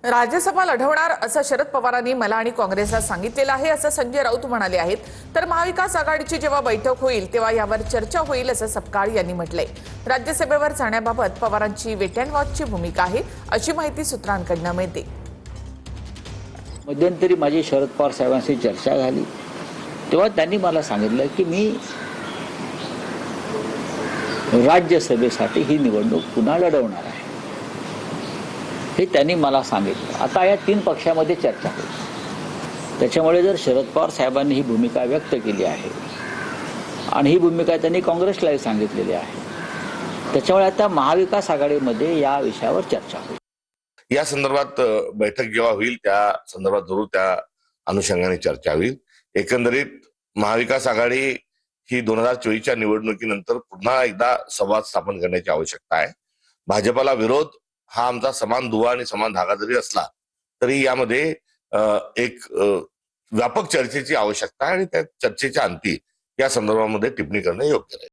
राज्यसभा लढवणार असं शरद पवारांनी मला आणि काँग्रेसला सांगितलेलं आहे असं संजय राऊत म्हणाले आहेत। तर महाविकास आघाडीची जेव्हा बैठक होईल तेव्हा यावर चर्चा होईल असं सपकाळ यांनी म्हटलंय। राज्यसभेवर जाण्याबाबत पवारांची वेट अँड वॉचची भूमिका आहे अशी माहिती सूत्रांकडून मिळते। मध्यंतरी माझी शरद पवार साहेबांशी चर्चा झाली तेव्हा त्यांनी मला सांगितलं की मी राज्यसभेसाठी ही निवडणूक पुन्हा लढवणार आहे, हे त्यांनी मला सांगितलं। आता या तीन पक्षामध्ये चर्चा होईल, त्याच्यामुळे जर शरद पवार साहेबांनी ही भूमिका व्यक्त केली आहे आणि ही भूमिका त्यांनी काँग्रेसलाही सांगितलेली आहे, त्याच्यामुळे आता महाविकास आघाडीमध्ये या विषयावर चर्चा होईल। या संदर्भात बैठक जेव्हा होईल त्या संदर्भात जरूर त्या अनुषंगाने चर्चा होईल। एकंदरीत महाविकास आघाडी ही 2024च्या निवडणुकीनंतर पुन्हा एकदा संवाद स्थापन करण्याची आवश्यकता आहे। भाजपला विरोध हा आमचा समान दुवा आणि समान धागा जरी असला तरी यामध्ये एक व्यापक चर्चेची आवश्यकता आहे आणि त्या चर्चेच्या अंती या संदर्भामध्ये टिप्पणी करणे योग्य आहे।